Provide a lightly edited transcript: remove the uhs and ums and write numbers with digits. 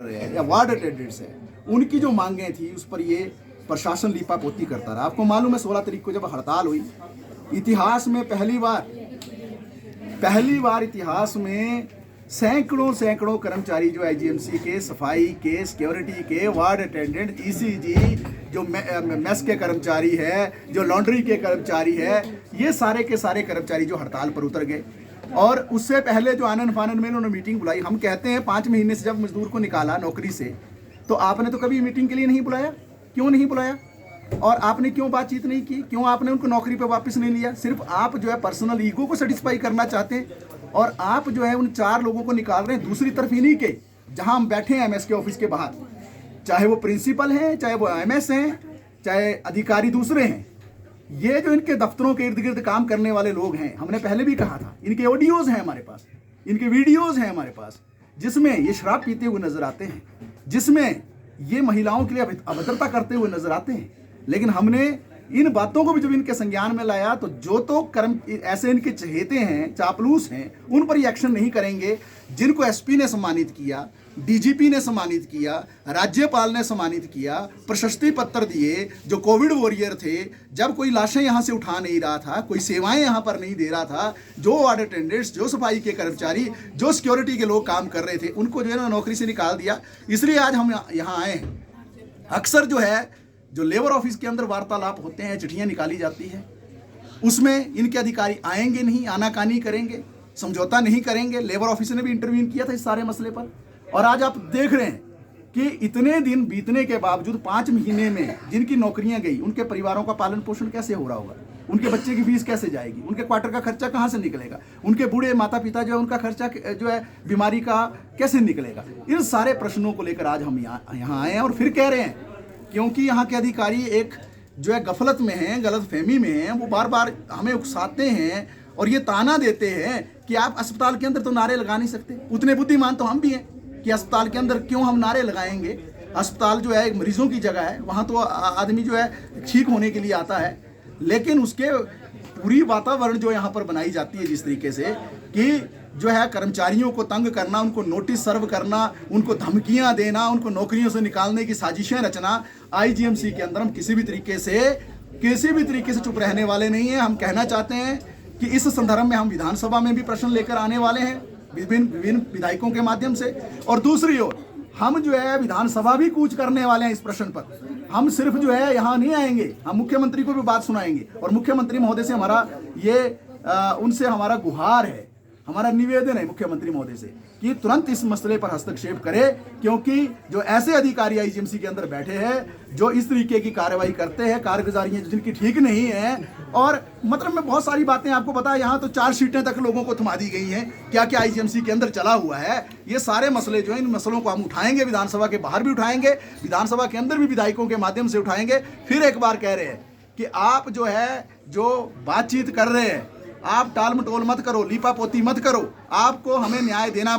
या ward attendants है, उनकी जो मांगें थी उस पर ये प्रशासन लीपापोती करता रहा। आपको मालूम है 16 तारीख को जब हड़ताल हुई, इतिहास में पहली बार इतिहास में सैकड़ों कर्मचारी जो आईजीएमसी के, सफाई के, सिक्योरिटी के, वार्ड अटेंडेंट, ईसीजी, जो मेस के कर्मचारी है, जो लॉन्ड्री के कर्मचारी है, ये सारे के सारे कर्मचारी जो हड़ताल पर उतर गए। और उससे पहले जो आनन फानन में इन्होंने मीटिंग बुलाई। हम कहते हैं 5 महीने से जब मजदूर को निकाला नौकरी से, तो आपने तो कभी मीटिंग के लिए नहीं बुलाया। क्यों नहीं बुलाया? और आपने क्यों बातचीत नहीं की? क्यों आपने उनको नौकरी पे वापस नहीं लिया? सिर्फ आप जो है पर्सनल ईगो को सेटिस्फाई करना चाहते हैं और आप जो है उन 4 लोगों को निकाल रहे हैं दूसरी तरफ इन्हीं के, जहां हम बैठे हैं एमएस के ऑफिस के बाहर, चाहे वो प्रिंसिपल हैं, चाहे वो एमएस हैं, चाहे अधिकारी दूसरे हैं। ये जो इनके दफ्तरों के इर्द गिर्द काम करने वाले लोग हैं, हमने पहले भी कहा था, इनके ऑडियोज हैं हमारे पास, इनके वीडियोज हैं हमारे पास, जिसमें ये शराब पीते हुए नजर आते हैं, जिसमें ये महिलाओं के लिए अभद्रता करते हुए नजर आते हैं। लेकिन हमने इन बातों को भी जब इनके संज्ञान में लाया तो जो तो कर्म ऐसे इनके चहेते हैं, चापलूस हैं, उन पर ये एक्शन नहीं करेंगे। जिनको एसपी ने सम्मानित किया, डीजीपी ने सम्मानित किया, राज्यपाल ने सम्मानित किया, प्रशस्ति पत्र दिए, जो कोविड वॉरियर थे, जब कोई लाशें यहाँ से उठा नहीं रहा था, कोई सेवाएं यहाँ पर नहीं दे रहा था, जो वार्ड अटेंडेंट्स, जो सफाई के कर्मचारी, जो सिक्योरिटी के लोग काम कर रहे थे, उनको जो है ना नौकरी से निकाल दिया। इसलिए आज हम यहाँ आए हैं। अक्सर जो है जो लेबर ऑफिस के अंदर वार्तालाप होते हैं, चिट्ठियाँ निकाली जाती है, उसमें इनके अधिकारी आएंगे नहीं, आनाकानी करेंगे, समझौता नहीं करेंगे। लेबर ऑफिस ने भी इंटरव्यून किया था इस सारे मसले पर। और आज आप देख रहे हैं कि इतने दिन बीतने के बावजूद 5 महीने में जिनकी नौकरियां गई, उनके परिवारों का पालन पोषण कैसे हो रहा होगा? उनके बच्चे की फीस कैसे जाएगी? उनके क्वार्टर का खर्चा कहाँ से निकलेगा? उनके बूढ़े माता पिता जो है उनका खर्चा जो है बीमारी का कैसे निकलेगा? इन सारे प्रश्नों को लेकर आज हम यहाँ आए हैं और फिर कह रहे हैं, क्योंकि यहाँ के अधिकारी एक जो है गफलत में हैं, गलत फहमी में हैं, वो बार बार हमें उकसाते हैं और ये ताना देते हैं कि आप अस्पताल के अंदर तो नारे लगा नहीं सकते। उतने बुद्धिमान तो हम भी हैं कि अस्पताल के अंदर क्यों हम नारे लगाएंगे? अस्पताल जो है एक मरीजों की जगह है, वहाँ तो आदमी जो है ठीक होने के लिए आता है। लेकिन उसके पूरी वातावरण जो यहाँ पर बनाई जाती है जिस तरीके से कि जो है कर्मचारियों को तंग करना, उनको नोटिस सर्व करना, उनको धमकियां देना, उनको नौकरियों से निकालने की साजिशें रचना, आईजीएमसी के अंदर हम किसी भी तरीके से चुप रहने वाले नहीं हैं। हम कहना चाहते हैं कि इस संदर्भ में हम विधानसभा में भी प्रश्न लेकर आने वाले हैं विभिन्न विधायकों के माध्यम से, और दूसरी ओर हम जो है विधानसभा भी कूच करने वाले हैं इस प्रश्न पर। हम सिर्फ जो है यहाँ नहीं आएंगे, हम मुख्यमंत्री को भी बात सुनाएंगे और मुख्यमंत्री महोदय से हमारा ये उनसे हमारा गुहार है, हमारा निवेदन है मुख्यमंत्री महोदय से कि तुरंत इस मसले पर हस्तक्षेप करे, क्योंकि जो ऐसे अधिकारी आईजीएमसी के अंदर बैठे हैं जो इस तरीके की कार्रवाई करते हैं, कारगुजारियां जिनकी ठीक नहीं है, और मतलब मैं बहुत सारी बातें आपको पता है, यहाँ तो 4 सीटें तक लोगों को थमा दी गई हैं। क्या क्या आईजीएमसी के अंदर चला हुआ है, ये सारे मसले जो है, इन मसलों को हम उठाएंगे, विधानसभा के बाहर भी उठाएंगे, विधानसभा के अंदर भी विधायकों के माध्यम से उठाएंगे। फिर एक बार कह रहे हैं कि आप जो है जो बातचीत कर रहे हैं, आप टाल मटोल मत करो, लीपापोती मत करो, आपको हमें न्याय देना